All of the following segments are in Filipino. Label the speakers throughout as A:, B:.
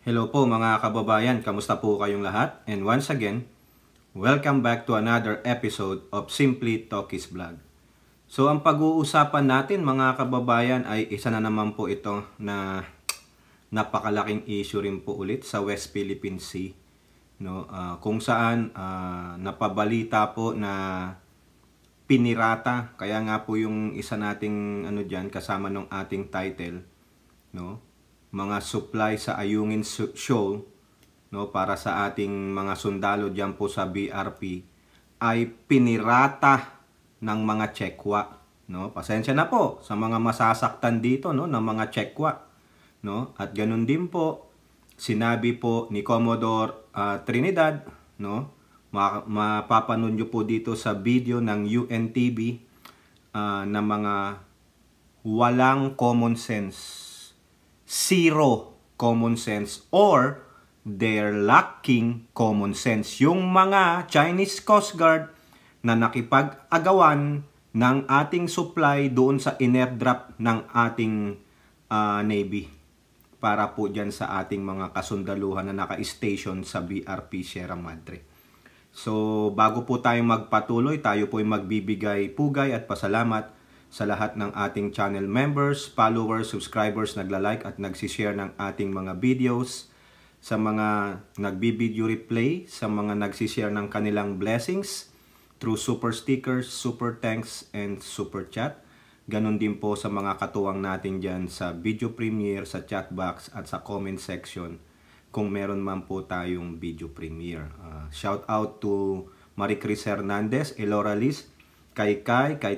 A: Hello po mga kababayan, kamusta po kayong lahat? And once again, welcome back to another episode of Simply Talkies Vlog. So ang pag-uusapan natin mga kababayan ay isa na naman po ito na napakalaking issue rin po ulit sa West Philippine Sea. No? Kung saan napabalita po na pinirata, kaya nga po yung isa nating dyan, kasama ng ating title, no? Mga supply sa Ayungin Shoal, no, para sa ating mga sundalo diyan po sa BRP ay pinirata ng mga Chekwa, no? Pasensya na po sa mga masasaktan dito, no, ng mga Chekwa, no? At ganun din po sinabi po ni Commodore Trinidad, no? Mapapanood nyo po dito sa video ng UNTV na mga walang common sense, zero common sense, or they're lacking common sense. Yung mga Chinese Coast Guard na nakipag-agawan ng ating supply doon sa inairdrop ng ating Navy para po dyan sa ating mga kasundaluhan na naka-station sa BRP Sierra Madre. So bago po tayo magpatuloy, tayo po ay magbibigay pugay at pasalamat sa lahat ng ating channel members, followers, subscribers, nagla-like at nagsishare ng ating mga videos, sa mga nagbi-video replay, sa mga nagsishare ng kanilang blessings through super stickers, super thanks, and super chat. Ganon din po sa mga katuwang natin dyan sa video premiere, sa chat box at sa comment section kung meron man po tayong video premiere. Shout out to Marie Cris Hernandez, Elora Liz, kay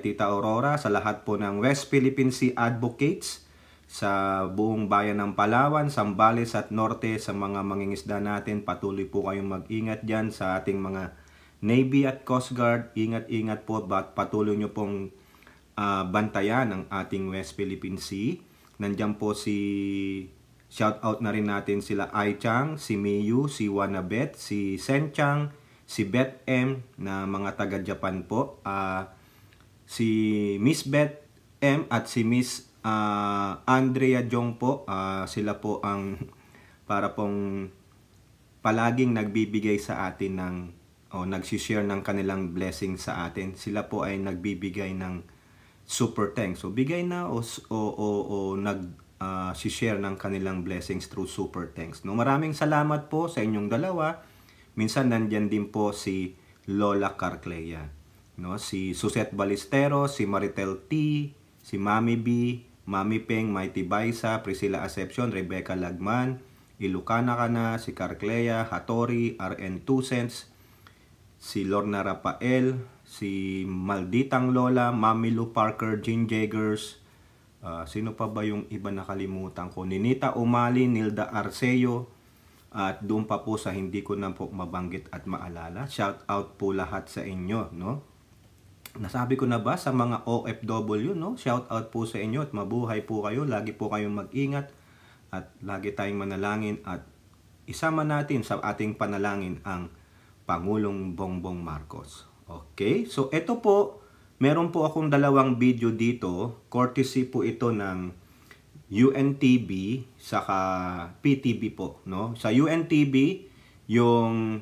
A: Tita Aurora, sa lahat po ng West Philippine Sea Advocates, sa buong bayan ng Palawan, Zambales at Norte, sa mga mangingisda natin. Patuloy po kayong mag-ingat dyan sa ating mga Navy at Coast Guard. Ingat-ingat po, patuloy nyo pong bantayan ang ating West Philippine Sea. Nandyan po shout out na rin natin sila Ai Chang, si Miyu, si Wanabet, si Sen Chang, si Beth M na mga taga-Japan po, si Miss Beth M at si Miss Andrea Jong po, sila po ang para pong palaging nagbibigay sa atin ng nagsishare ng kanilang blessing sa atin. Sila po ay nagbibigay ng super thanks. So bigay na o nag-share ng kanilang blessings through super thanks. No, maraming salamat po sa inyong dalawa. Minsan nandyan din po si Lola Carcleya, no? Si Suset Balistero, si Maritel T, si Mami B, Mami Peng, Mighty Baisa, Priscilla Acepcion, Rebecca Lagman, Ilocana Kana, si Carcleya, Hattori, RN 2 cents, si Lorna Rafael, si Malditang Lola, Mami Lou Parker, Jean Jaggers, sino pa ba yung iba nakalimutan ko? Ninita Umali, Nilda Arceo, at doon pa po sa hindi ko na po mabanggit at maalala. Shout out po lahat sa inyo, no? Nasabi ko na ba sa mga OFW, no? Shout out po sa inyo at mabuhay po kayo. Lagi po kayong mag-ingat at lagi tayong manalangin at isama natin sa ating panalangin ang Pangulong Bongbong Marcos. Okay? So ito po, meron po akong dalawang video dito. Courtesy po ito ng UNTV saka PTV po, no? Sa UNTV, yung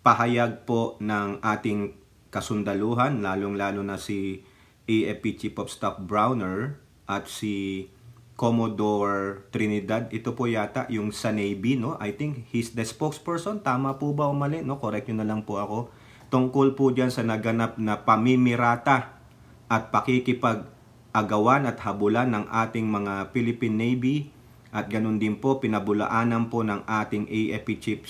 A: pahayag po ng ating kasundaluhan, lalong-lalo na si AFP Chief of Staff Browner at si Commodore Trinidad. Ito po yata yung sa Navy, no? I think he's the spokesperson. Tama po ba o mali, no? Correct nyo na lang po ako. Tungkol po dyan sa naganap na pamimirata at pakikipag-agawan at habulan ng ating mga Philippine Navy, at ganun din po pinabulaanan po ng ating AFP Chief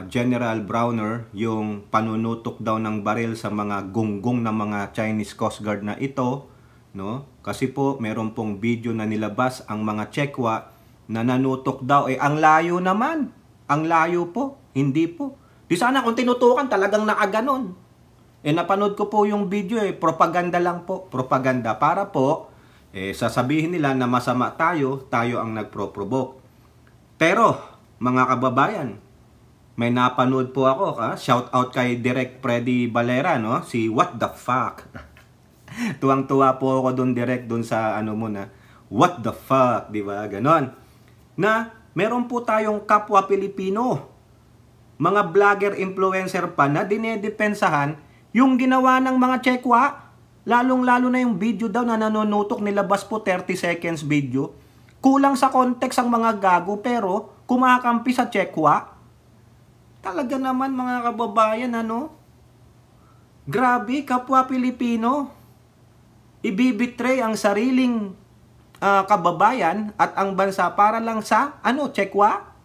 A: General Browner yung panunutok daw ng baril sa mga gunggong ng mga Chinese Coast Guard na ito, no? Kasi po meron pong video na nilabas ang mga Chekwa na nanutok daw, ang layo naman, ang layo po, hindi po. Di sana kung tinutukan talagang nakaganon. Napanood ko po yung video, propaganda lang po, propaganda para po sasabihin nila na masama tayo ang nagpro-provoke. Pero mga kababayan, may napanood po ako, shout out kay Direk Freddy Valera, no? Si What the Fuck. Tuwang-tuwa po ako doon, Direk, doon sa ano mo na what the fuck, di ba? Ganon. na meron po tayong kapwa Pilipino, mga vlogger, influencer pa na dinedepensahan yung ginawa ng mga Chekwa. Lalong-lalo na yung video daw na nanonotok, nilabas po 30 seconds video. Kulang sa context ang mga gago pero kumakampi sa Chekwa. Talaga naman mga kababayan, ano? Grabe, kapwa Pilipino. Ibibitray ang sariling kababayan at ang bansa para lang sa, Chekwa?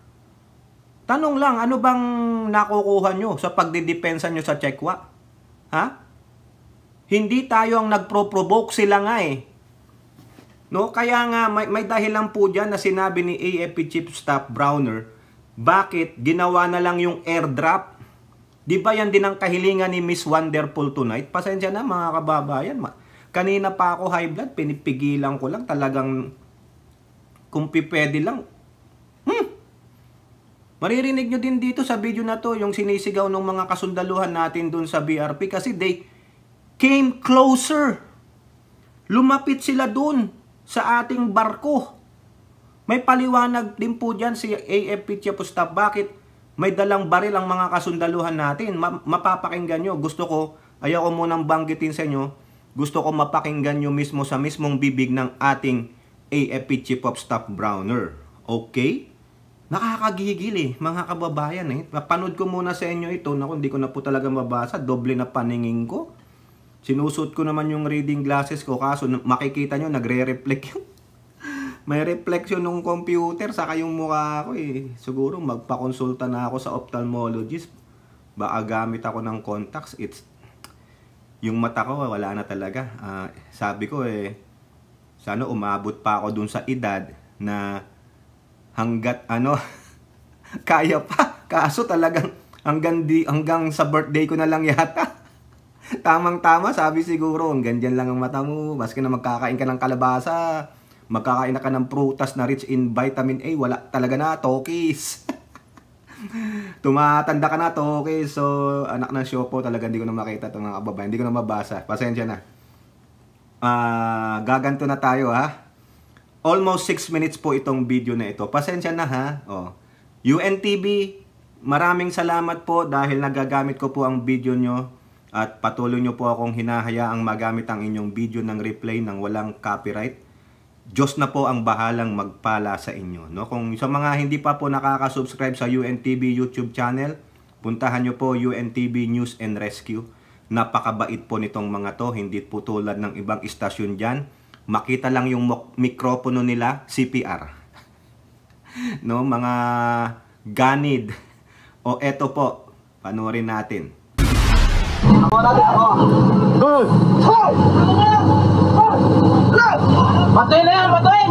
A: Tanong lang, ano bang nakukuha nyo sa pagdidepensa nyo sa Chekwa? Ha? Hindi tayo ang nagpro-provoke, sila nga eh. No? Kaya nga may dahilan po dyan na sinabi ni AFP Chief Staff Browner, bakit ginawa na lang yung airdrop? Di ba yan din ang kahilingan ni Miss Wonderful tonight? Pasensya na mga kababayan. Kanina pa ako high blood, pinipigilan ko lang talagang kung pipwede lang. Maririnig nyo din dito sa video na to yung sinisigaw ng mga kasundaluhan natin dun sa BRP kasi they came closer. Lumapit sila dun sa ating barko. May paliwanag din po dyan si AFP Chief of Staff. Bakit may dalang baril ang mga kasundaluhan natin? Mapapakinggan nyo. Ayaw ko munang banggitin sa inyo. Gusto ko mapakinggan nyo mismo sa mismong bibig ng ating AFP Chief of Staff Browner. Okay? Nakakagigil eh, mga kababayan eh. Papanood ko muna sa inyo ito. Naku, hindi ko na po talaga mabasa. Doble na paningin ko. Sinusot ko naman yung reading glasses ko, kaso makikita nyo, nagre-reflect yung may reflection ng computer, saka yung mukha ko eh. Siguro magpakonsulta na ako sa ophthalmologist. Baka gamit ako ng contacts. Yung mata ko, wala na talaga. Sabi ko eh, sana umabot pa ako dun sa edad na hanggat kaya pa. Kaso talagang hanggang sa birthday ko na lang yata. Tamang-tama, sabi siguro, ganyan lang ang mata mo. Maski na magkakain ka ng kalabasa, magkakain na ka ng prutas na rich in vitamin A, wala talaga na, tokis. Tumatanda ka na, tokis. So, anak ng Siopo, talaga hindi ko na makita itong mga kababayan. Hindi ko na mabasa. Pasensya na. Gaganto na tayo, ha? Almost 6 minutes po itong video na ito. Pasensya na, ha? UNTV, maraming salamat po dahil nagagamit ko po ang video nyo. At patuloy nyo po akong hinahayaang magamit ang inyong video ng replay ng walang copyright. Diyos na po ang bahalang magpala sa inyo. No? Kung sa mga hindi pa po nakaka-subscribe sa UNTV YouTube channel, puntahan nyo po UNTV News and Rescue. Napakabait po nitong mga to. Hindi po tulad ng ibang istasyon dyan. Makita lang yung mikropono nila, CPR. No? Mga ganid. O eto po, panoorin natin.
B: Good. Patuin na yan, patuin!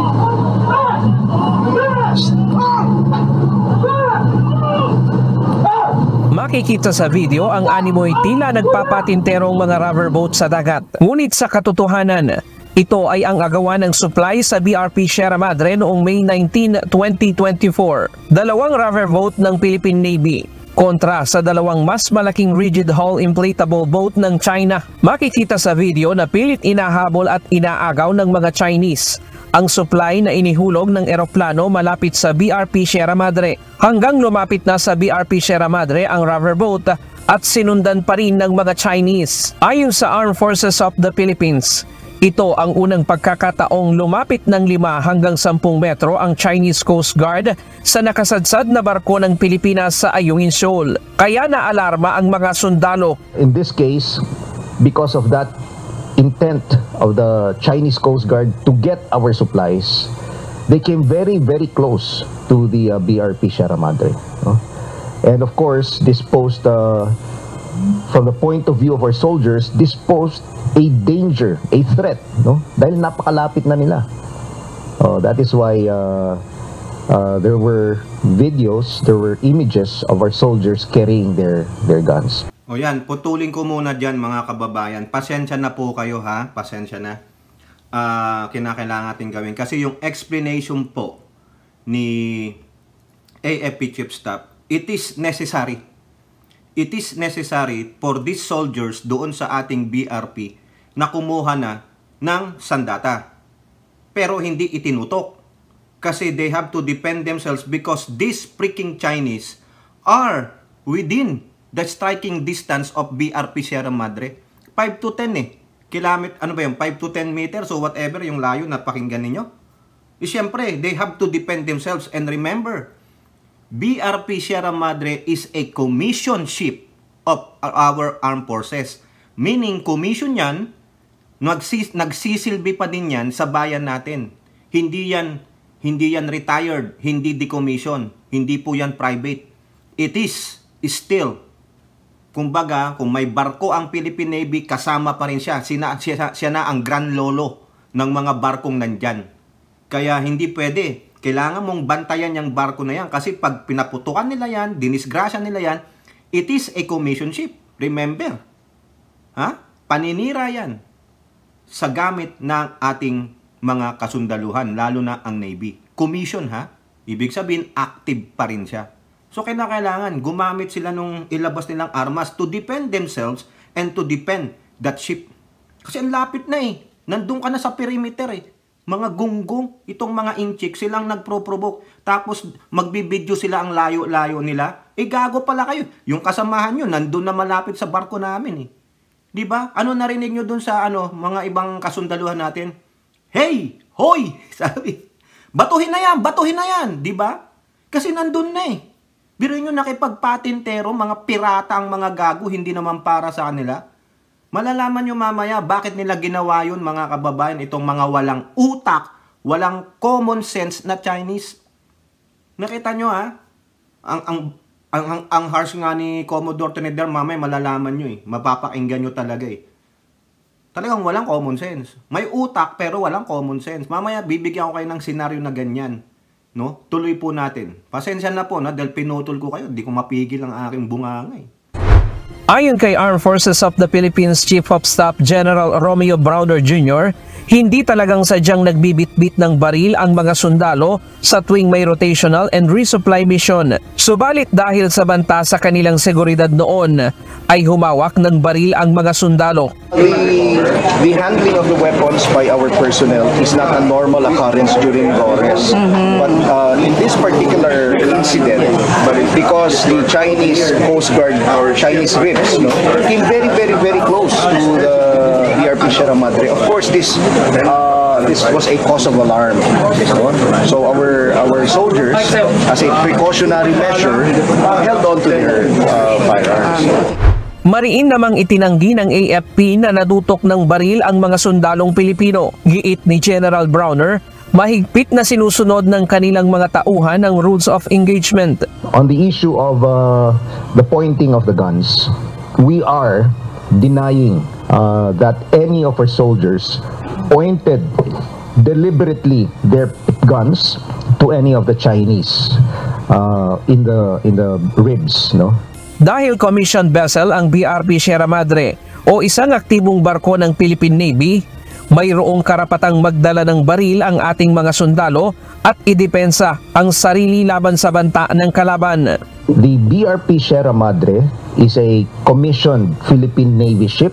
C: Makikita sa video ang animoy tila nagpapatinterong mga rubber boat sa dagat. Ngunit sa katotohanan, ito ay ang agawan ng supply sa BRP Sierra Madre noong May 19, 2024. Dalawang rubber boat ng Philippine Navy kontra sa dalawang mas malaking rigid hull inflatable boat ng China. Makikita sa video na pilit inahabol at inaagaw ng mga Chinese ang supply na inihulog ng eroplano malapit sa BRP Sierra Madre. Hanggang lumapit na sa BRP Sierra Madre ang rubber boat at sinundan pa rin ng mga Chinese. Ayon sa Armed Forces of the Philippines, ito ang unang pagkakataong lumapit ng 5 hanggang 10 metro ang Chinese Coast Guard sa nakasadsad na barko ng Pilipinas sa Ayungin Shoal. Kaya naalarma ang mga sundalo.
D: In this case, because of that intent of the Chinese Coast Guard to get our supplies, they came very, very close to the BRP Sierra Madre. And of course, this posed, from the point of view of our soldiers, this posed a danger, a threat, no? Dahil napakalapit na nila. That is why there were videos, there were images of our soldiers carrying their guns.
A: O yan, putulin ko muna dyan mga kababayan. Pasensya na po kayo ha, pasensya na. Kinakailangan natin gawin. Kasi yung explanation po ni AFP Chief Staff, it is necessary. It is necessary for these soldiers doon sa ating BRP na kumuha na ng sandata. Pero hindi itinutok. Kasi they have to defend themselves because these freaking Chinese are within the striking distance of BRP Sierra Madre. 5 to 10 kilometer, ano ba yun? 5 to 10 meters or whatever yung layo na pakinggan ninyo. Siyempre, they have to defend themselves. And remember, BRP Sierra Madre is a commission ship of our armed forces. Meaning, commission yan, nagsisilbi pa din yan sa bayan natin. Hindi yan retired, hindi decommission, hindi po yan private. It is still, kumbaga, kung may barko ang Philippine Navy, kasama pa rin siya. Siya na ang grand lolo ng mga barkong nandyan. Kaya hindi pwede. Kailangan mong bantayan yung barko na yan. Kasi pag pinaputukan nila yan, dinisgrasya nila yan, it is a commission ship. Remember. Paninira yan sa gamit ng ating mga kasundaluhan, lalo na ang Navy. Commission Ibig sabihin, active pa rin siya. So, kailangan gumamit sila nung ilabas nilang armas to defend themselves and to defend that ship. Kasi ang lapit na Nandun ka na sa perimeter Mga gunggong, itong mga inchik, silang nagpro-provoke. Tapos, magbibideo sila ang layo-layo nila. Gago pala kayo. Yung kasamahan nyo, nandun na malapit sa barko namin Diba? Ano narinig nyo dun sa mga ibang kasundaluhan natin? Hey! Hoy! Sabi. Batuhin na yan! Diba? Kasi nandun na Biro nyo nakipagpatintero, mga pirata ang mga gago, hindi naman para sa kanila. Malalaman nyo mamaya bakit nila ginawa yun, mga kababayan, itong mga walang utak, walang common sense na Chinese. Nakita nyo ang harsh nga ni Commodore Trinidad, mamaya malalaman nyo mapapakinggan nyo talaga Talagang walang common sense. May utak pero walang common sense. Mamaya bibigyan ko kayo ng senaryo na ganyan. No? Tuloy po natin. Pasensya na po dahil pinutol ko kayo. Hindi ko mapigil ang aking bunganga
C: Ayon kay Armed Forces of the Philippines Chief of Staff General Romeo Browner Jr., hindi talagang sadyang nagbibitbit ng baril ang mga sundalo sa tuwing may rotational and resupply mission. Subalit dahil sa banta sa kanilang seguridad noon, ay humawak ng baril ang mga sundalo.
D: The handling of the weapons by our personnel is not a normal occurrence during RORES. But in this particular incident, because the Chinese Coast Guard or Chinese RIPS came very, very, very close to the BRP Sierra Madre. Of course, this was a cause of alarm. So our soldiers, as a precautionary measure, held on to their firearms.
C: Mariin namang itinanggi ng AFP na nadutok ng baril ang mga sundalong Pilipino. Giit ni General Browner, mahigpit na sinusunod ng kanilang mga tauhan ang rules of engagement.
D: On the issue of the pointing of the guns, we are denying that any of our soldiers pointed deliberately their guns to any of the Chinese in the ribs,
C: Dahil commissioned vessel ang BRP Sierra Madre o isang aktibong barko ng Philippine Navy, mayroong karapatang magdala ng baril ang ating mga sundalo at idepensa ang sarili laban sa banta ng kalaban.
D: The BRP Sierra Madre is a commissioned Philippine Navy ship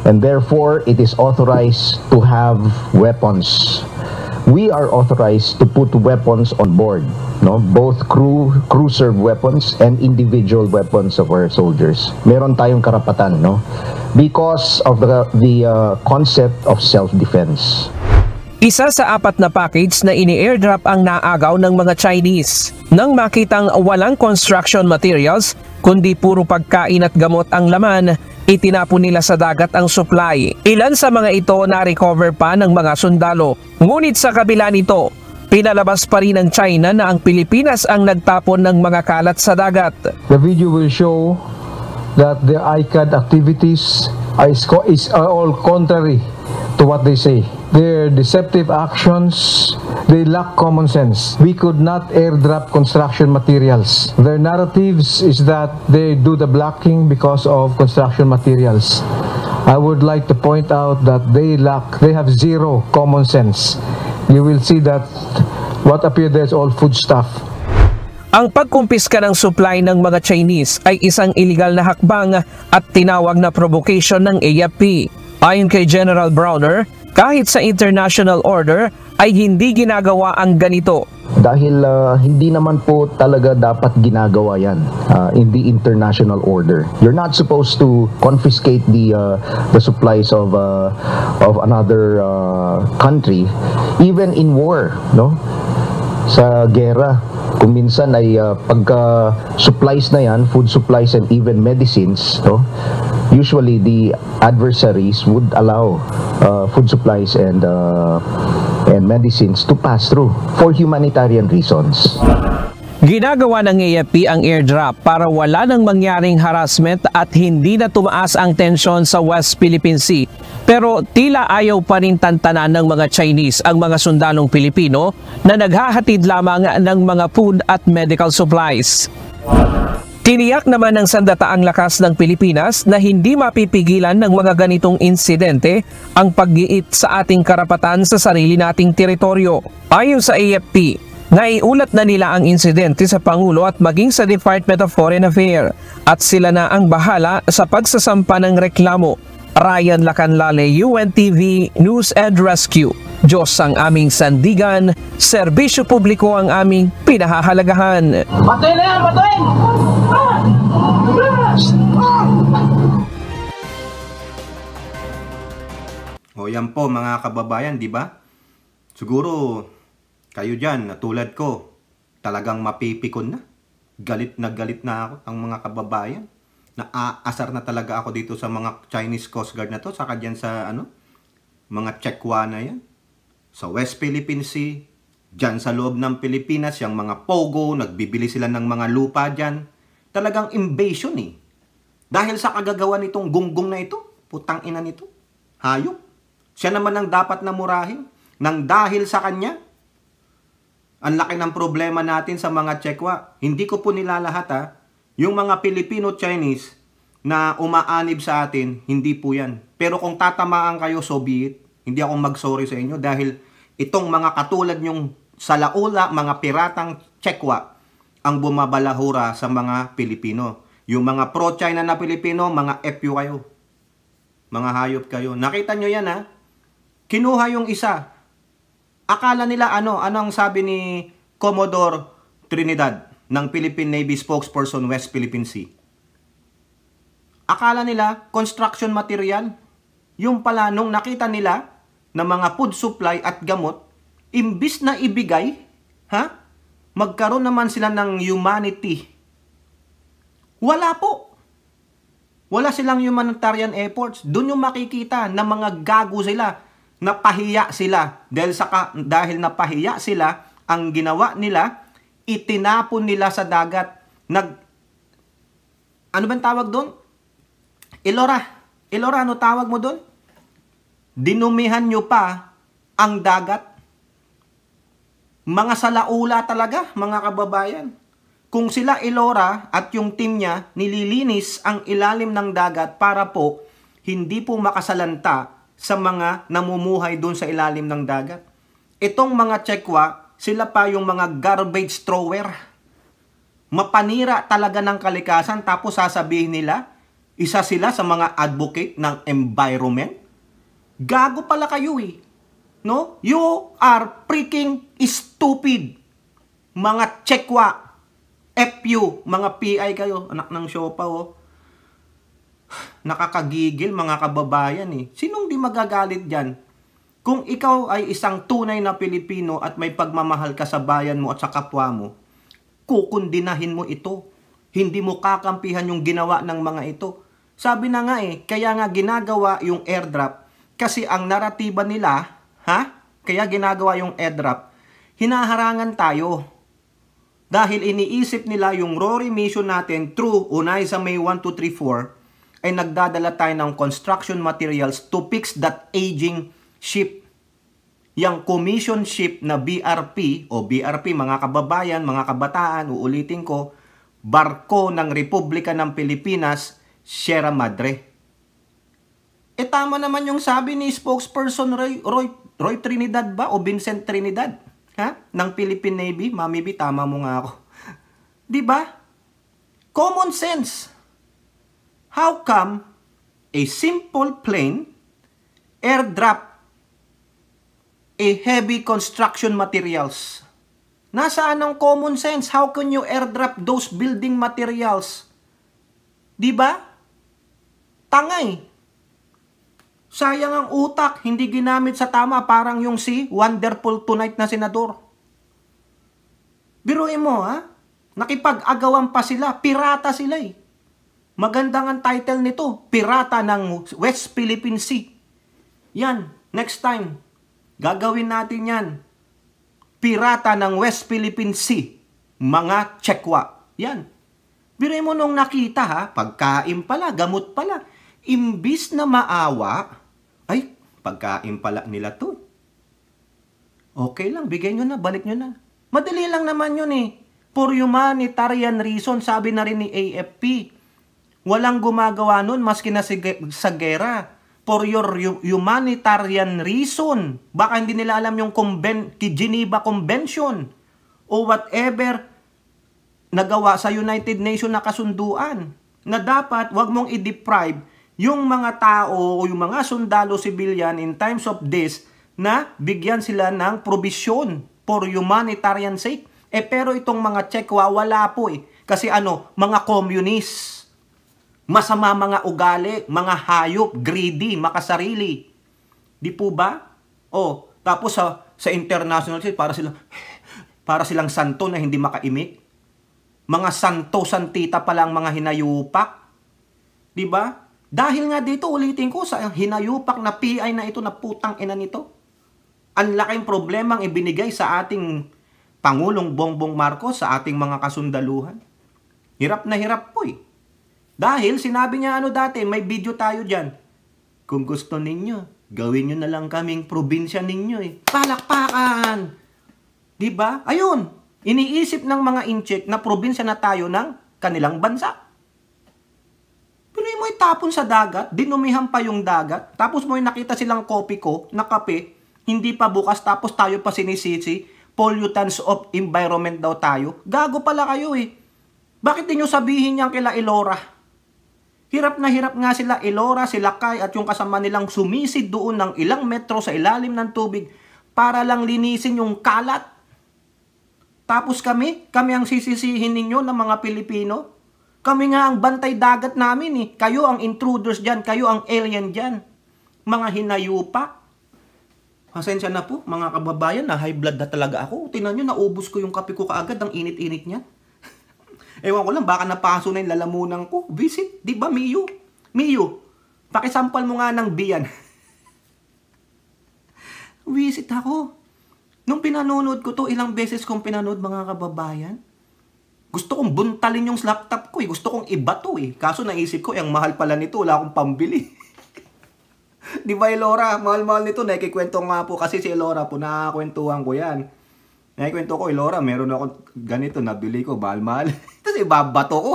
D: and therefore it is authorized to have weapons. We are authorized to put weapons on board, both cruiser weapons and individual weapons of our soldiers. Meron tayong karapatan, because of the concept of self-defense.
C: Isa sa 4 na package na ini-airdrop ang naagaw ng mga Chinese. Nang makitang walang construction materials, kundi puro pagkain at gamot ang laman, itinapon nila sa dagat ang supply. Ilan sa mga ito na-recover pa ng mga sundalo. Ngunit sa kabila nito, pinalabas pa rin ng China na ang Pilipinas ang nagtapon ng mga kalat sa dagat.
E: The video will show that the ICAD activities are all contrary to what they say. Their deceptive actions, they lack common sense. We could not airdrop construction materials. Their narratives is that they do the blocking because of construction materials. I would like to point out that they have zero common sense. You will see that what appear there is all foodstuff.
C: Ang pagkumpiska ng supply ng mga Chinese ay isang illegal na hakbang at tinawag na provocation ng AFP. Ayon kay General Browner, kahit sa international order ay hindi ginagawa ang ganito.
D: Dahil hindi naman po talaga dapat ginagawa yan in the international order. You're not supposed to confiscate the supplies of another country, even in war, no? Sa gera, kung minsan ay pagka supplies na yan, food supplies and even medicines, no? Usually the adversaries would allow food supplies and medicines to pass through for humanitarian reasons.
C: Ginagawa ng AFP ang airdrop para wala nang mangyaring harassment at hindi na tumaas ang tensyon sa West Philippine Sea. Pero tila ayaw pa rin tantanan ng mga Chinese ang mga sundalong Pilipino na naghahatid lamang ng mga food at medical supplies. Tiniyak naman ng Sandataang Lakas ng Pilipinas na hindi mapipigilan ng mga ganitong insidente ang pag-iit sa ating karapatan sa sarili nating teritoryo. Ayon sa AFP, naiulat na nila ang insidente sa Pangulo at maging sa Department of Foreign Affairs at sila na ang bahala sa pagsasampa ng reklamo. Ryan Lacanlale, UNTV News and Rescue. Diyos ang aming sandigan, serbisyo publiko ang aming pinahahalagahan.
B: Patuloy na yan, patuloy!
A: O yan po mga kababayan, di ba? Siguro kayo dyan, na tulad ko, talagang mapipikon na. Galit na ako ang mga kababayan. Naaasar na talaga ako dito sa mga Chinese Coast Guard na to, saka dyan sa mga Chekwa na yan. Sa West Philippine Sea, dyan sa loob ng Pilipinas, yung mga pogo, nagbibili sila ng mga lupa dyan. Talagang invasion eh. Dahil sa kagagawa nitong gunggong na ito, putang ina nito, hayop. Siya naman ang dapat na murahin. Nang dahil sa kanya, ang laki ng problema natin sa mga Chekwa. Hindi ko po nilalahat ha. Yung mga Filipino-Chinese na umaanib sa atin, hindi po yan. Pero kung tatamaan kayo, so be it. Hindi ako mag-sorry sa inyo dahil itong mga katulad nyong salaula, mga piratang Chekwa, ang bumabalahura sa mga Pilipino. Yung mga pro-China na Pilipino, mga FU kayo. Mga hayop kayo. Nakita nyo yan ha? Kinuha yung isa. Akala nila ano ang sabi ni Commodore Trinidad ng Philippine Navy spokesperson West Philippine Sea? Akala nila construction material. Yung pala nung nakita nila na mga food supply at gamot, imbis na ibigay, magkaroon naman sila ng humanity. Wala po. Wala silang humanitarian efforts. Doon yung makikita na mga gago sila, napahiya sila. Dahil napahiya sila, ang ginawa nila, itinapon nila sa dagat. Ano bang tawag doon? Ilora, ano tawag mo doon? Dinumihan nyo pa ang dagat. Mga salaula talaga, mga kababayan. Kung sila Ilora at yung team niya nililinis ang ilalim ng dagat para po hindi po makasalanta sa mga namumuhay doon sa ilalim ng dagat. Itong mga Chekwa, sila pa yung mga garbage thrower. Mapanira talaga ng kalikasan tapos sasabihin nila, isa sila sa mga advocate ng environment. Gago pala kayo eh. No? You are freaking stupid. Mga Chekwa, FU, mga PI kayo, anak ng siopa oh. Nakakagigil mga kababayan eh. Sinong di magagalit dyan? Kung ikaw ay isang tunay na Pilipino at may pagmamahal ka sa bayan mo at sa kapwa mo, kukundinahin mo ito. Hindi mo kakampihan yung ginawa ng mga ito. Sabi na nga eh, kaya nga ginagawa yung airdrop kasi ang naratiba nila, kaya ginagawa yung airdrop, hinaharangan tayo. Dahil iniisip nila yung RORI mission natin through Unay sa May 1, 2, 3, 4 ay nagdadala tayo ng construction materials to fix that aging ship. Yang commission ship na BRP o BRP mga kababayan, mga kabataan, uulitin ko, barko ng Republika ng Pilipinas, Sierra Madre. Tama naman yung sabi ni spokesperson Roy Trinidad ba o Vincent Trinidad? Ng Philippine Navy, Mami B, tama mo nga ako. Diba? Common sense. How come a simple plane airdrop heavy construction materials. Nasaan ang common sense? How can you airdrop those building materials? Di ba? Tangay. Sayang ang utak, hindi ginamit sa tama, parang yung si Wonderful Tonight na senador. Biruin mo, ha? Nakipag-agawan pa sila, pirata sila eh. Magandang ang title nito, Pirata ng West Philippine Sea. Yan, next time, gagawin natin yan. Pirata ng West Philippine Sea, mga Chekwa. Yan. Biruin mo nung nakita ha, pagkain pala, gamot pala. Imbis na maawa, ay, pagkain pala nila to. Okay lang, bigay nyo na, balik nyo na. Madali lang naman yun eh. For humanitarian reason, sabi na rin ni AFP. Walang gumagawa nun maski na sa gera. For your humanitarian reason. Baka hindi nila alam yung Geneva Convention o whatever nagawa sa United Nations na kasunduan. Na dapat wag mong i-deprive yung mga tao o yung mga sundalo civilian in times of this na bigyan sila ng provision for humanitarian sake. Pero itong mga Chekwa wala po eh. Kasi mga communist. Masama mga ugali, mga hayop, greedy, makasarili. Di po ba? Tapos sa international para silang santo na hindi makaimik. Mga santo-santita pa lang mga hinayupak. Di ba? Dahil nga dito, ulitin ko, sa hinayupak na PI na ito, na putang ina nito. Ang laking problemang ibinigay sa ating Pangulong Bongbong Marcos, sa ating mga kasundaluhan. Hirap na hirap po eh. Dahil sinabi niya dati, may video tayo dyan. Kung gusto ninyo, gawin nyo na lang kaming probinsya ninyo eh. Palakpakan! Diba? Ayun, iniisip ng mga incheck na probinsya na tayo ng kanilang bansa. Pero mo itapon sa dagat, dinumihan pa yung dagat, tapos mo nakita silang kopi ko na kape, hindi pa bukas, tapos tayo pa sinisisi, pollutants of environment daw tayo. Gago pala kayo eh. Bakit di nyo sabihin yan kila Elora? Hirap na hirap nga sila Elora, sila Kay at yung kasama nilang sumisid doon ng ilang metro sa ilalim ng tubig para lang linisin yung kalat. Tapos kami ang sisisihin ninyo ng mga Pilipino. Kami nga ang bantay dagat namin eh. Kayo ang intruders dyan, kayo ang alien dyan. Mga hinayupa. Pasensya na po mga kababayan, na high blood na talaga ako. Tingnan nyo, naubos ko yung kape ko kaagad, ang init-init niya. Ewan ko lang, baka napaso na yung lalamunan ko. Visit, di ba, Miyu? Miyu, pakisampal mo nga ng biyan. Visit ako. Nung pinanonood ko to, ilang beses kong pinanood mga kababayan. Gusto kong buntalin yung laptop ko eh. Gusto kong iba to eh. Kaso naisip ko, ang mahal pala nito, wala akong pambili. Di ba, Elora? Mahal-mahal nito. Nakikwento nga po kasi si Elora po, nakakwentuhan ko yan. Nakikwento ko, Elora, meron ako ganito, nabili ko, mahal-mahal. Tapos ibabato ko.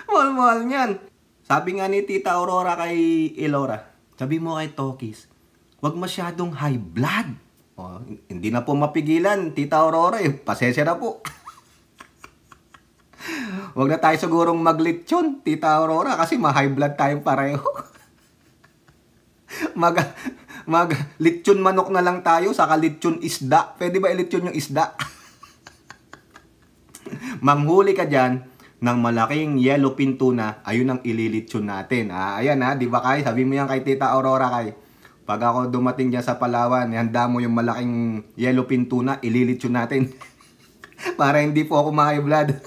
A: Mahal-mahal niyan. Sabi nga ni Tita Aurora kay Elora, sabi mo kay Tokis, wag masyadong high blood. Hindi na po mapigilan, Tita Aurora, pasensya na po. Wag na tayo sigurong maglitsyon, Tita Aurora, kasi ma-high blood tayong pareho. Litsyon manok na lang tayo, saka litsyon isda. Pwede ba ilitsyon yung isda? Manghuli ka dyan ng malaking yellowfin tuna, ayun ang ililitsyon natin. Ayan di ba Kay? Sabi mo yan kay Tita Aurora Kay. Pag ako dumating dyan sa Palawan, handa mo yung malaking yellowfin tuna, ililitsyon natin. Para hindi po ako ma-high blood.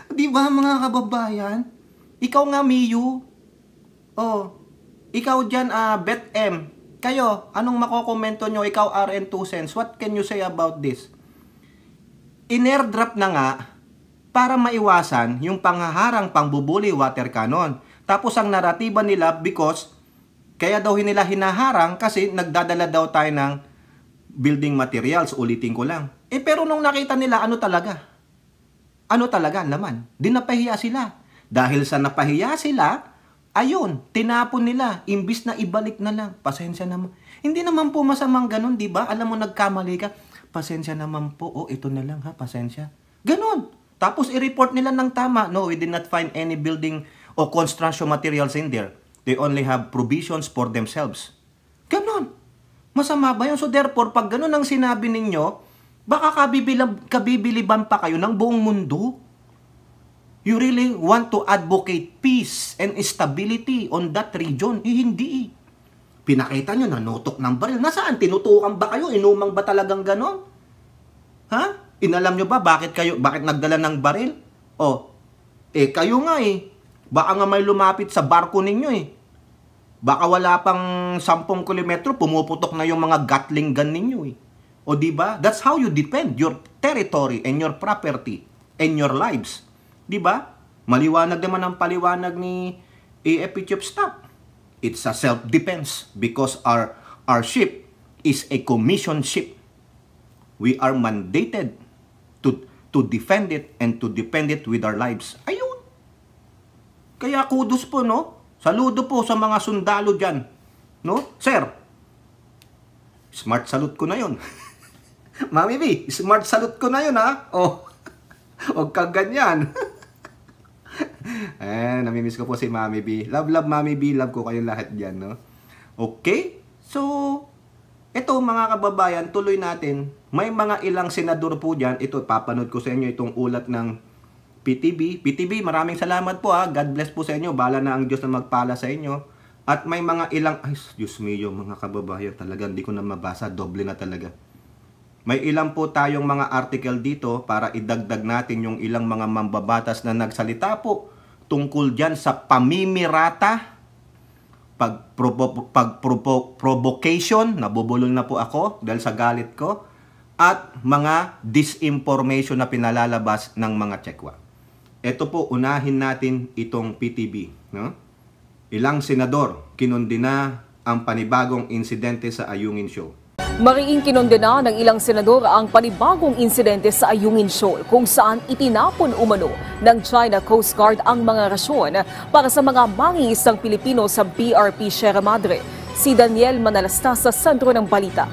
A: Di ba mga kababayan? Ikaw nga, Miyu. Ikaw dyan, Bet M. Kayo, anong makokomento nyo? Ikaw, RN2 Cents. What can you say about this? In-airdrop na nga para maiwasan yung panghaharang pangbubuli water cannon. Tapos ang naratiba nila because kaya daw nila hinaharang kasi nagdadala daw tayo ng building materials. Ulitin ko lang. Pero nung nakita nila, ano talaga? Ano talaga naman? Di napahiya sila. Dahil sa napahiya sila, ayun, tinapon nila. Imbis na ibalik na lang. Pasensya naman. Hindi naman po masamang ganun, di ba? Alam mo, nagkamali ka. Pasensya naman po. Ito na lang ha, pasensya. Ganun. Tapos i-report nila ng tama. No, we did not find any building o construction materials in there. They only have provisions for themselves. Ganon. Masama ba yun? So therefore, pag ganon ang sinabi ninyo, baka kabibiliban pa kayo ng buong mundo. You really want to advocate peace and stability on that region? Hindi. Pinakita nyo, nanutok ng baril. Nasaan? Tinutukan ba kayo? Inumang ba talagang ganon? Ha? Inalam nyo ba bakit nagdala ng baril? Kayo nga baka nga may lumapit sa barko ninyo Baka wala pang 10 kilometro, pumuputok na yung mga Gatling gun ninyo O diba? That's how you defend your territory and your property and your lives. Diba? Maliwanag naman ang paliwanag ni AFP Chief Staff. It's a self-defense because our ship is a commissioned ship. We are mandated to defend it and to defend it with our lives. Ayun. Kaya kudos po, no? Saludo po sa mga sundalo dyan. No? Sir, smart salute ko na yun. Mami B, smart salute ko na yun, ha? Huwag kang ganyan. Namimiss ko po si Mami B. Love Mami B. Love ko kayong lahat dyan, no? Okay? So, ito mga kababayan, tuloy natin. May mga ilang senador po dyan. Ito, papanood ko sa inyo itong ulat ng PTV. PTV, maraming salamat po ha. God bless po sa inyo. Bala na ang Diyos na magpala sa inyo. At may mga ilang, ay, Diyos mio, mga kababayan, talaga hindi ko na mabasa. Doble na talaga. May ilang po tayong mga article dito para idagdag natin yung ilang mga mambabatas na nagsalita po tungkol dyan sa pamimirata, provocation, nabubulol na po ako dahil sa galit ko, at mga disinformation na pinalalabas ng mga Chekwa. Ito po, unahin natin itong PTV. No? Ilang senador kinundina ang panibagong insidente sa Ayungin Shoal.
F: Mariing kinondena ng ilang senador ang panibagong insidente sa Ayungin Shoal kung saan itinapon umano ng China Coast Guard ang mga rasyon para sa mga mangingisdang Pilipino sa BRP Sierra Madre. Si Daniel Manalastas sa sentro ng balita.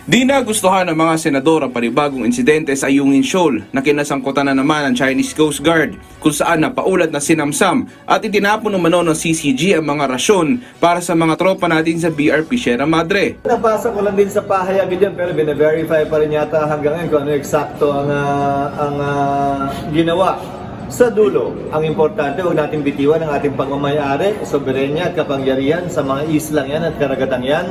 G: Di nagustuhan ng mga senador ang panibagong insidente sa Ayungin Shoal na kinasangkutan na naman ng Chinese Coast Guard kung saan napaulat na sinamsam at itinapon umano ng CCG ang mga rasyon para sa mga tropa natin sa BRP Sierra Madre.
H: Nabasa ko lang din sa pahayag dyan pero bine-verify pa rin yata hanggang ngayon kung ano eksakto ang ginawa. Sa dulo, ang importante, huwag natin bitiwan ang ating pangmamayari, soberenya at kapangyarihan sa mga islang yan at karagatang yan.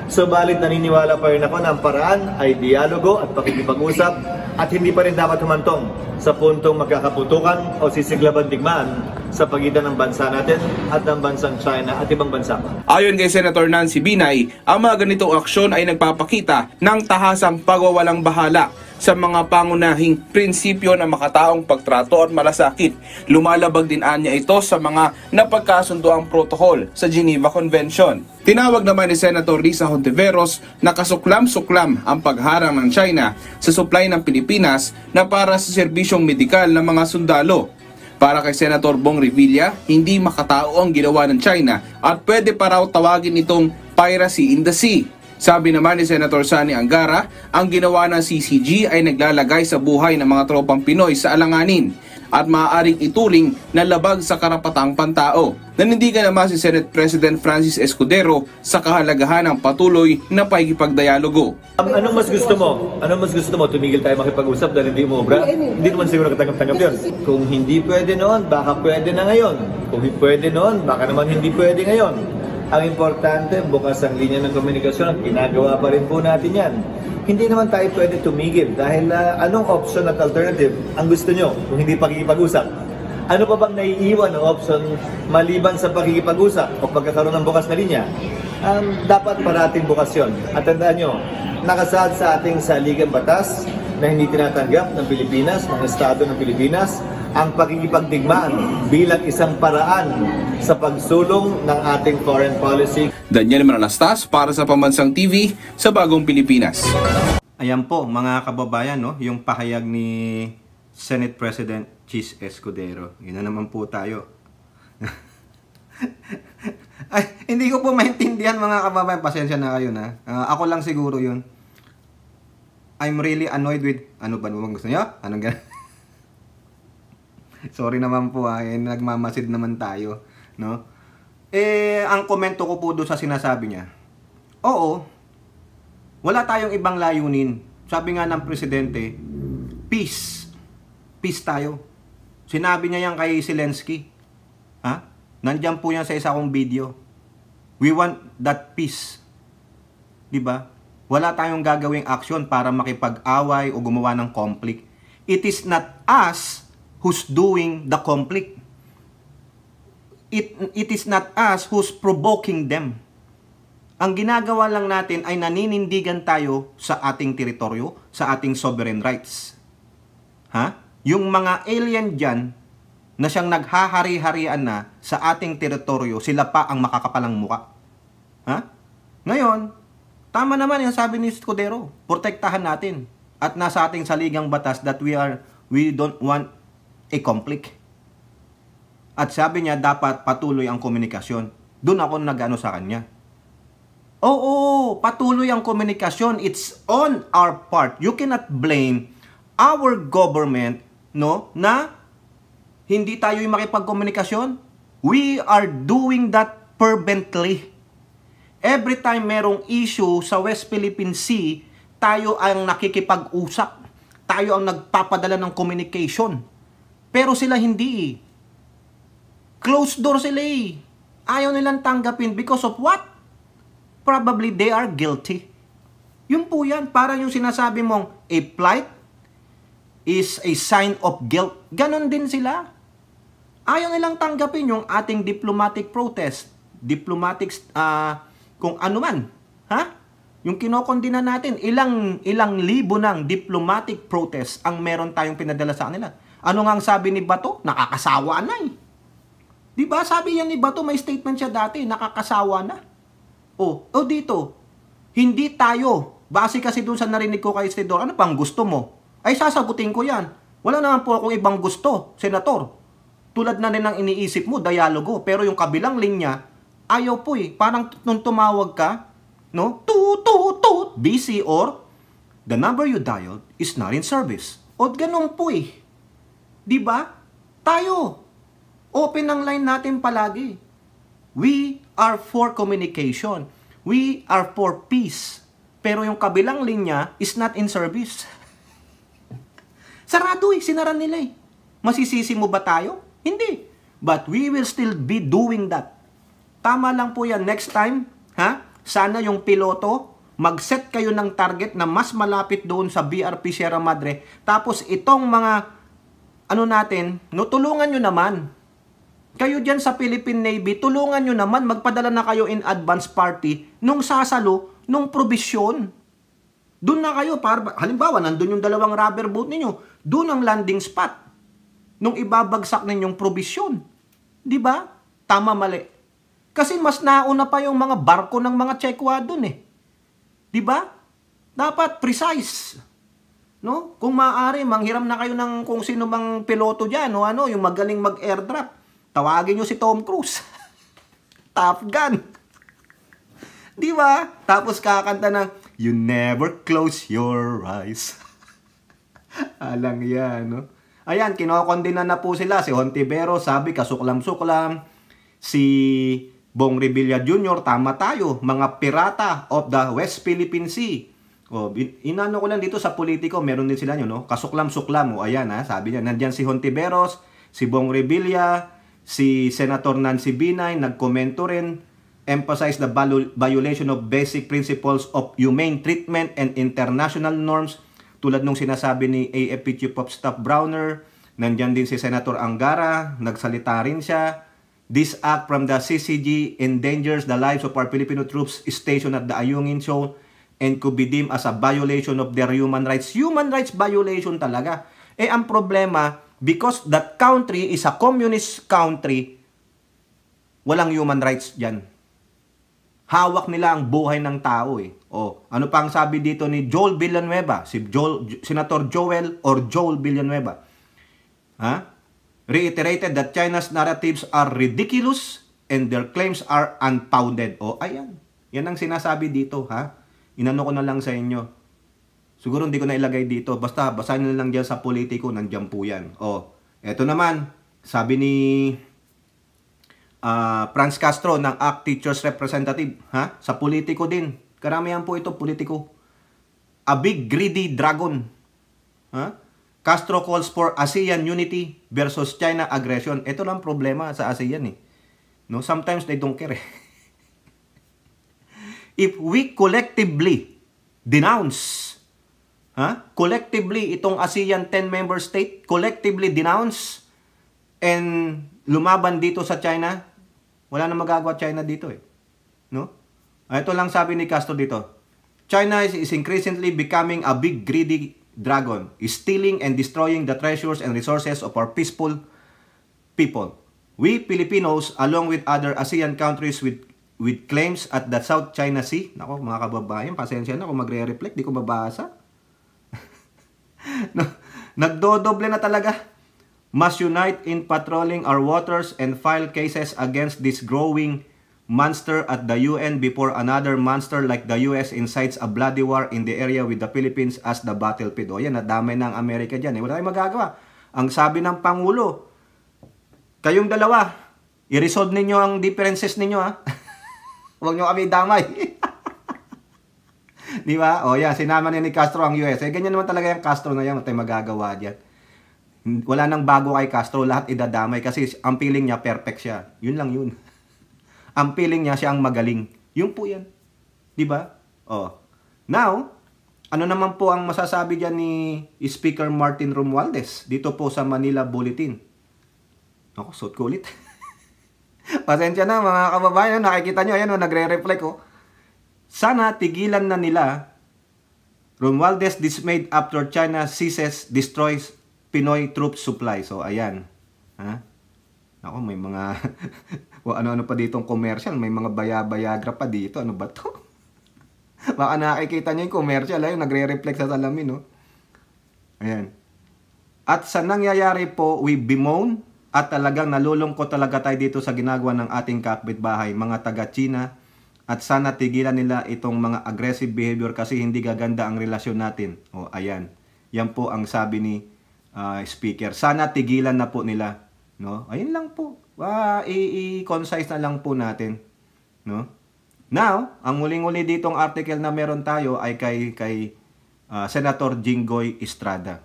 H: Subalit naniniwala pa rin ako na ang paraan ay dialogo at pakikipag-usap at hindi pa rin dapat humantong sa puntong magkakaputukan o sisiglaban digmaan sa pagitan ng bansa natin at ng bansang China at ibang bansa pa.
G: Ayon kay Senator Nancy Binay, ang mga ganitong aksyon ay nagpapakita ng tahasang pagwawalang bahala sa mga pangunahing prinsipyo ng makataong pagtrato at malasakit. Lumalabag din anya ito sa mga napagkasundoang protokol sa Geneva Convention. Tinawag naman ni Senator Risa Hontiveros na kasuklam-suklam ang pagharang ng China sa supply ng Pilipinas na para sa serbisyong medikal ng mga sundalo. Para kay Senator Bong Revilla, hindi makatao ang ginawa ng China at pwede pa raw tawagin itong piracy in the sea. Sabi naman ni Senator Sani Angara, ang ginawa ng CCG ay naglalagay sa buhay ng mga tropang Pinoy sa alanganin at maaaring ituring na labag sa karapatang pantao. Nanindigan naman si Senate President Francis Escudero sa kahalagahan ng patuloy na pakikipagdialogo.
H: Anong mas gusto mo? Anong mas gusto mo? Tumigil tayo makipag-usap dahil hindi mo obra? Hindi naman siguro katanggap-tanggap yun. Kung hindi pwede noon, baka pwede na ngayon. Kung pwede noon, baka naman hindi pwede ngayon. Ang importante, bukas ang linya ng komunikasyon at ginagawa pa rin po natin yan. Hindi naman tayo pwede tumigil dahil anong option at alternative ang gusto nyo kung hindi pakikipag-usap? Ano pa bang naiiwan ng option maliban sa pakikipag-usap o pagkakaroon ng bukas na linya? Dapat parating bukas yun. At tandaan nyo, nakasaad sa ating saligang batas na hindi tinatanggap ng Pilipinas, ng Estado ng Pilipinas, ang pakikipagdigmaan bilang isang paraan sa pagsulong ng ating foreign policy.
G: Daniel Manalastas para sa Pambansang TV sa Bagong Pilipinas.
A: Ayan po mga kababayan, no, yung pahayag ni Senate President Chis Escudero. Yun na naman po tayo. Ay, hindi ko po maintindihan mga kababayan. Pasensya na kayo na. Ako lang siguro yun. I'm really annoyed with... Ano ba naman gusto nyo? Anong gano'n? Sorry naman po nagmamasid naman tayo. no? Ang komento ko po doon sa sinasabi niya, oo, wala tayong ibang layunin. Sabi nga ng presidente, peace. Peace tayo. Sinabi niya yan kay Zelensky. Ha? Nandiyan po yan sa isa kong video. We want that peace. Diba? Wala tayong gagawing action para makipag-away o gumawa ng conflict. It is not us who's doing the conflict. It is not us who's provoking them. Ang ginagawa lang natin ay naninindigan tayo sa ating teritoryo, sa ating sovereign rights. Ha? Yung mga alien dyan na siyang naghahari-harian na sa ating teritoryo, sila pa ang makakapalang muka. Ha? Ngayon, tama naman yung sabi ni Escudero, protektahan natin. At nasa ating saligang batas that we don't want a conflict. At sabi niya, dapat patuloy ang komunikasyon. Doon ako nag-ano sa kanya. Oo, patuloy ang komunikasyon. It's on our part. You cannot blame our government, no, na hindi tayo yung makipagkomunikasyon. We are doing that fervently. Every time merong issue sa West Philippine Sea, tayo ang nakikipag-usap. Tayo ang nagpapadala ng communication. Pero sila hindi. Closed door sila eh. Ayaw nilang tanggapin because of what? Probably they are guilty. Yun po yan. Parang yung sinasabi mong a plight is a sign of guilt. Ganon din sila. Ayaw nilang tanggapin yung ating diplomatic protest. Diplomatic, kung ano man. Ha? Yung kinokondina natin, ilang libo ng diplomatic protest ang meron tayong pinadala sa kanila. Ano nga ang sabi ni Bato? Nakakasawa na eh. Diba? Sabi yan ni Bato, may statement siya dati, nakakasawa na. O dito, hindi tayo, base kasi doon sa narinig ko kay Estidor, ano pang gusto mo? Ay sasagutin ko yan. Wala naman po akong ibang gusto, Senator. Tulad na rin ng iniisip mo, dialogo. Pero yung kabilang linya, ayaw po eh. Parang nung tumawag ka, no? Toot, busy or the number you dialed is not in service. O ganun po eh. Diba? Tayo. Open ang line natin palagi. We are for communication. We are for peace. Pero yung kabilang linya is not in service. Sarado eh. Sinara nila eh. Masisisi mo ba tayo? Hindi. But we will still be doing that. Tama lang po yan. Next time, ha? Sana yung piloto, mag-set kayo ng target na mas malapit doon sa BRP Sierra Madre. Tapos itong mga, ano natin, no, tulungan nyo naman. Kayo dyan sa Philippine Navy, tulungan nyo naman, magpadala na kayo in advance party nung sasalo, nung probisyon. Doon na kayo, para, halimbawa, nandun yung dalawang rubber boat ninyo, doon ang landing spot nung ibabagsak ninyong probisyon. Diba? Tama, mali. Kasi mas nauna pa yung mga barko ng mga Chekwa doon eh. Diba? Dapat precise. No? Kung maaari, manghiram na kayo ng kung sino mang piloto dyan, o ano, yung magaling mag-airdrop. Tawagin nyo si Tom Cruise. Top Gun. Di ba? Tapos kakanta ng, you never close your eyes. Alang yan, no? Ayan, kinokondina na po sila. Si Hontivero, sabi, kasuklam-suklam. Si Bong Revilla Jr., tama tayo. Mga pirata of the West Philippine Sea. O, inano ko lang dito sa politiko, meron din sila nyo, no? Kasuklam-suklam. O, ayan, ha? Sabi niya, nandyan si Hontiveros, si Bong Revilla, si Senator Nancy Binay, nagkomento rin, emphasize the violation of basic principles of humane treatment and international norms, tulad nung sinasabi ni AFP Chief of Staff Browner. Nandyan din si Senator Angara, nagsalita rin siya. This act from the CCG endangers the lives of our Filipino troops stationed at the Ayungin Shoal and could be deemed as a violation of their human rights. Human rights violation talaga. Ang problema, because that country is a communist country, walang human rights dyan. Hawak nila ang buhay ng tao eh. O, ano pa ang sabi dito ni Joel Villanueva? Senator Joel Villanueva. Ha? Reiterated that China's narratives are ridiculous and their claims are unfounded. O, ayan. Yan ang sinasabi dito, ha? Inano ko na lang sa inyo. Siguro hindi ko na ilagay dito. Basta, basahin nyo lang dyan sa politiko, nandiyan po yan. O, eto naman, sabi ni Franz Castro ng ACT Teachers Representative, ha? Sa politiko din. Karamihan po ito politiko. A big greedy dragon. Ha? Castro calls for ASEAN unity versus China aggression. Ito lang problema sa ASEAN eh. No, sometimes they don't care. If we collectively denounce, collectively itong ASEAN 10 member state, collectively denounce and lumaban dito sa China, wala na magagawa China dito eh. No? Ito lang sabi ni Castro dito. China is increasingly becoming a big greedy dragon, is stealing and destroying the treasures and resources of our peaceful people. We Filipinos, along with other ASEAN countries with claims at the South China Sea, nako mga kababayan, pasensya na kung magre-reflect, di ko mabasa. Nagdodoble na talaga. Must unite in patrolling our waters and file cases against this growing monster at the UN before another monster like the US incites a bloody war in the area with the Philippines as the battlefield. O yan, nadamay ng Amerika dyan. Wala tayong magagawa. Ang sabi ng Pangulo, kayong dalawa, i-resolve ninyo ang differences ninyo ha. Huwag nyo kami damay. Di ba? O yan, sinama ni Castro ang US. Ganyan naman talaga yung Castro na yan. Wala tayong magagawa dyan. Wala nang bago kay Castro. Lahat idadamay kasi ang feeling niya perfect siya. Yun lang yun. Ang feeling niya siya ang magaling. Yun po yan. Di ba? Now, ano naman po ang masasabi dyan ni Speaker Martin Romualdez dito po sa Manila Bulletin? Ako, suot ko ulit. Pasensya na mga kababayan, nakikita nyo, ayan, nagre-reflect ko. Sana tigilan na nila. Romualdez dismayed after China seizes, destroys Pinoy troop supply. So, ayan. Ha? Ako, may mga ano-ano pa ditong commercial. May mga baya-bayagra pa dito. Ano ba to? Baka nakikita nyo yung commercial. Ayun, nagre-reflect sa salamin. No? Ayan. At sa nangyayari po, we bemoan at talagang nalulungkot talaga tayo dito sa ginagawa ng ating kapitbahay, mga taga-China. At sana tigilan nila itong mga aggressive behavior kasi hindi gaganda ang relasyon natin. O, ayan. Yan po ang sabi ni Speaker. Sana tigilan na po nila. No? Ayun lang po. I-concise na lang po natin. No? Now, ang muling-uli ditong article na meron tayo ay kay Senator Jinggoy Estrada.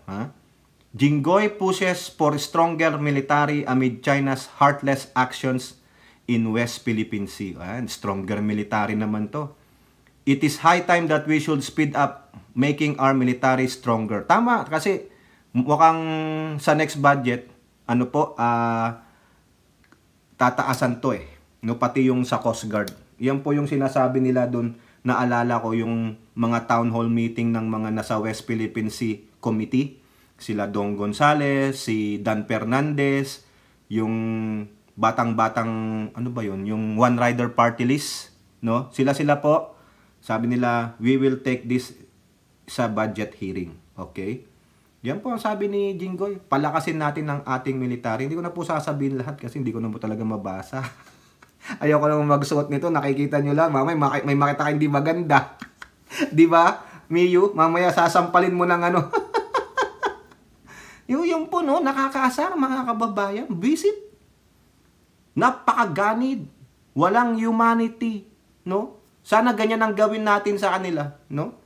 A: Jinggoy pushes for stronger military amid China's heartless actions in West Philippine Sea. Stronger military naman to. It is high time that we should speed up making our military stronger. Tama, kasi mukhang sa next budget, tataasan to eh. No, pati yung sa Coast Guard. Yan po yung sinasabi nila dun. Naalala ko yung mga town hall meeting ng mga nasa West Philippine Sea Committee. Sila Dong Gonzales, si Dan Fernandez, yung batang-batang, ano ba yun? Yung One Rider Party List. No? Sila po. Sabi nila, we will take this sa budget hearing. Okay? Yan po ang sabi ni Jinggoy. Palakasin natin ang ating military. Hindi ko na po sasabihin lahat kasi hindi ko na po talaga mabasa. Ayoko lang magsuot nito. Nakikita nyo lang. Mamaya may makita kayo hindi maganda. Di ba? Miyu, mamaya sasampalin mo ng ano. yung po, no? Nakakaasar, mga kababayan. Visit. Napakaganid. Walang humanity. No? Sana ganyan ang gawin natin sa kanila. No?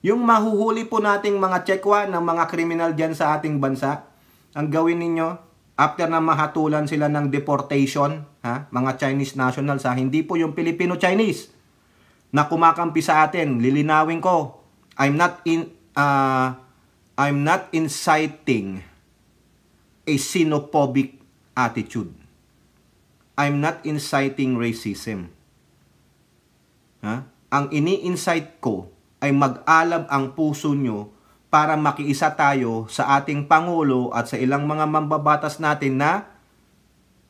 A: Yung mahuhuli po nating mga tsekwa ng mga kriminal dyan sa ating bansa, ang gawin ninyo, after na mahatulan sila ng deportation, mga Chinese nationals, hindi po yung Filipino-Chinese na kumakampi sa atin. Lilinawin ko, I'm not inciting a xenophobic attitude. I'm not inciting racism. Ang ini-incite ko ay mag-alab ang puso nyo para makiisa tayo sa ating Pangulo at sa ilang mga mambabatas natin na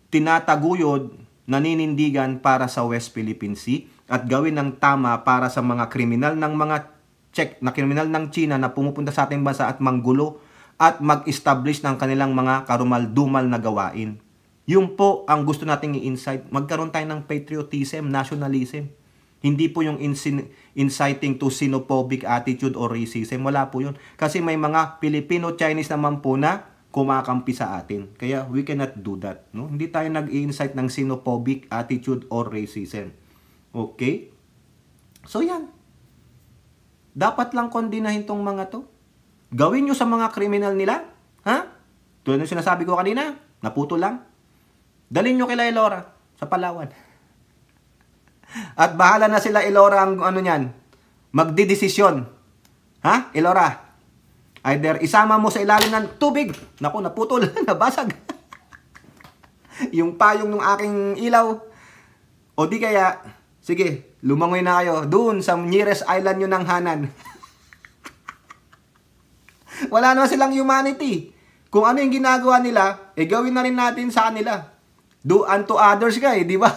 A: tinataguyod, naninindigan para sa West Philippine Sea at gawin ng tama para sa mga kriminal ng mga kriminal ng China na pumupunta sa ating bansa at manggulo at mag-establish ng kanilang mga karumal-dumal na gawain. Yung po ang gusto nating i-incite. Magkaroon tayo ng patriotism, nationalism. Hindi po yung inciting to xenophobic attitude or racism. Wala po yun. Kasi may mga Filipino-Chinese naman po na kumakampi sa atin. Kaya we cannot do that. No? Hindi tayo nag-i-incite ng xenophobic attitude or racism. Okay? So yan. Dapat lang kondinahin tong mga to. Gawin nyo sa mga kriminal nila. Ha? Tulad ng sinasabi ko kanina, naputo lang. Dalhin nyo kila Elora sa Palawan. At bahala na sila Elora ang ano niyan, magdidesisyon. Ha? Elora, either isama mo sa ilalim ng tubig. Naku, naputol, nabasag. Yung payong ng aking ilaw. O di kaya, sige, lumangoy na kayo doon sa nearest island nyo ng Hanan. Wala naman silang humanity. Kung ano yung ginagawa nila, gawin na rin natin sa kanila. Do unto others ka di ba?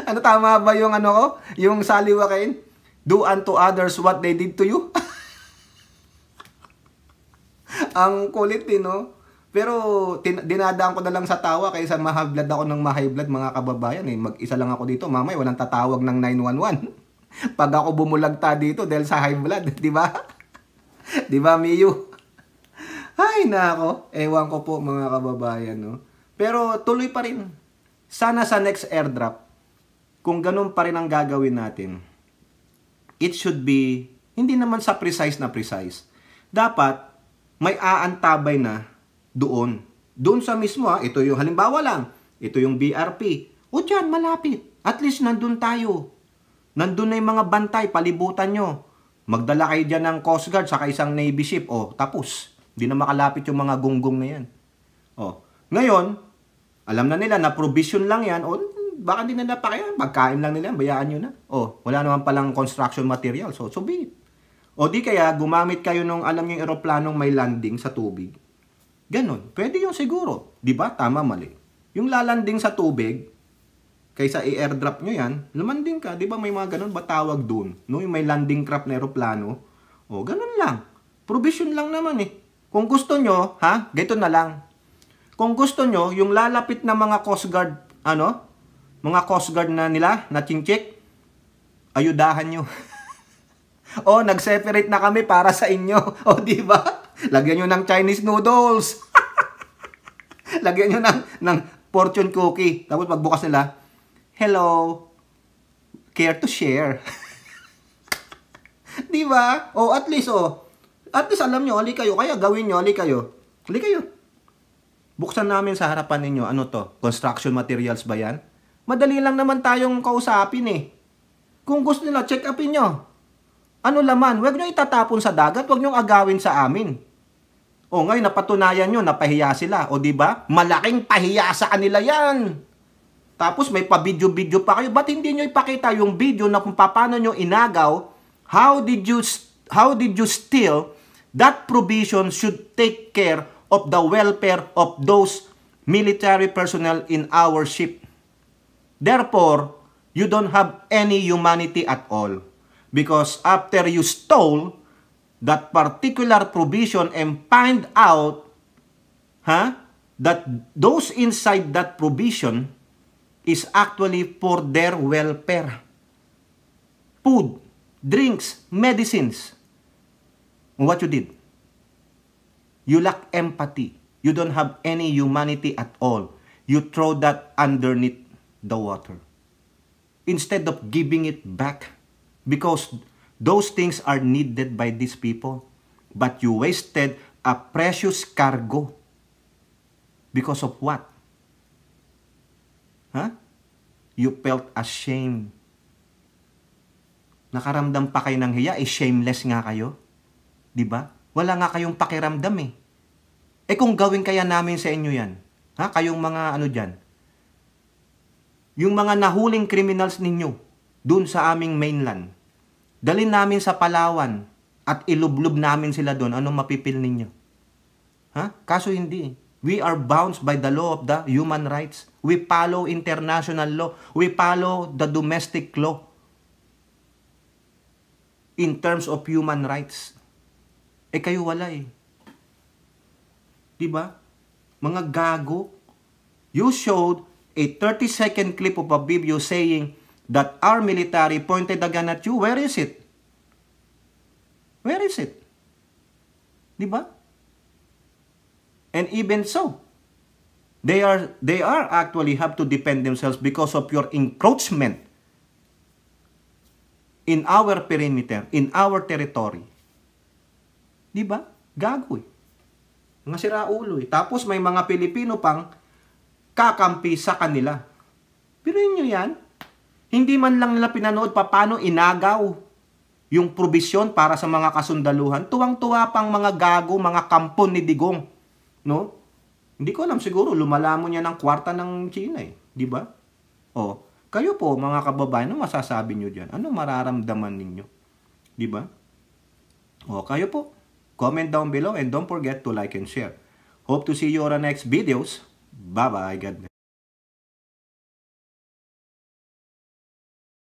A: Ano, tama ba yung ano ko? Yung saliwakain? Do unto others what they did to you? Ang kulit no? Pero dinadaan ko na lang sa tawa kaysa mahablad ako ng mahiblad mga kababayan. Mag-isa lang ako dito, mamay walang tatawag ng 911. Pag ako bumulagta dito dahil sa high blood, di ba? Di ba, Miyu? Ay, nako. Ewan ko po mga kababayan, no? Pero tuloy pa rin. Sana sa next airdrop, kung ganun pa rin ang gagawin natin, it should be, hindi naman sa precise na precise. Dapat, may aantabay na doon. Doon sa mismo, ito yung halimbawa lang, ito yung BRP. O dyan, malapit. At least nandun tayo. Nandun na yung mga bantay, palibutan nyo. Magdala kayo dyan ng Coast Guard saka isang Navy ship. O, tapos. Hindi na makalapit yung mga gunggong na yan. O, ngayon, alam na nila na provision lang yan. O, baka hindi na napakaya. Magkain lang nila, bayaan nyo na. O, wala naman palang construction material. So be it. O di kaya, gumamit kayo nung, alam nyo yung aeroplanong may landing sa tubig. Ganon. Pwede yung siguro. Di ba? Tama, mali. Yung lalanding sa tubig, kaysa i-airdrop nyo yan, lumanding ka. Di ba may mga ganon ba tawag dun? No? Yung may landing craft na aeroplano. O, ganon lang. Provision lang naman Kung gusto nyo, ganito na lang. Kung gusto nyo, yung lalapit na mga Coast Guard, mga Coast Guard na nila, na chinchik, ayudahan nyo. O, nag-separate na kami para sa inyo. O, di ba? Lagyan nyo ng Chinese noodles. Lagyan nyo ng fortune cookie. Tapos pagbukas nila, hello, care to share. Di ba? O, at least alam nyo, ali kayo. Kaya gawin nyo, ali kayo. Ali kayo. Buksan namin sa harapan ninyo. Ano to? Construction materials ba yan? Madali lang naman tayong kausapin Kung gusto nila, check upin nyo. Ano laman? Huwag nyo itatapon sa dagat. Huwag nyo agawin sa amin. O ngayon, napatunayan nyo, napahiya sila. O diba? Malaking pahiya sa kanila yan. Tapos may pa-video-video pa kayo. Ba't hindi nyo ipakita yung video na kung paano nyo inagaw? How did you steal? That provision should take care of the welfare of those military personnel in our ship. Therefore, you don't have any humanity at all. Because after you stole that particular provision and find out that those inside that provision is actually for their welfare. Food, drinks, medicines. What you did? You lack empathy. You don't have any humanity at all. You throw that underneath the water. Instead of giving it back, because those things are needed by these people. But you wasted a precious cargo. Because of what? You felt ashamed. Nakaramdam pa kayo ng hiya, shameless nga kayo. Diba? Wala nga kayong pakiramdam kung gawin kaya namin sa inyo yan, kayong mga dyan, yung mga nahuling criminals ninyo, dun sa aming mainland, dalhin namin sa Palawan, at ilublob namin sila dun, anong mapipil ninyo? Kaso hindi. We are bound by the law of the human rights. We follow international law. We follow the domestic law. In terms of human rights. Kayo wala Diba? Mga gago. You showed a 30-second clip of a video saying that our military pointed a gun at you. Where is it? Where is it? Diba? And even so, they are actually have to defend themselves because of your encroachment in our perimeter, in our territory. Di ba? Gago eh. Mga siraulo eh. Tapos may mga Pilipino pang kakampi sa kanila. Pero nyo yan, hindi man lang nila pinanood paano inagaw yung probisyon para sa mga kasundaluhan. Tuwang-tuwa pang mga gago, mga kampon ni Digong. No? Hindi ko alam, siguro lumalamon niya ng kwarta ng China eh. Di ba? O, kayo po mga kababayan, ano masasabi nyo dyan? Ano mararamdaman ninyo? Di ba? O, kayo po. Comment down below and don't forget to like and share. Hope to see you on the next videos. Bye-bye. God bless.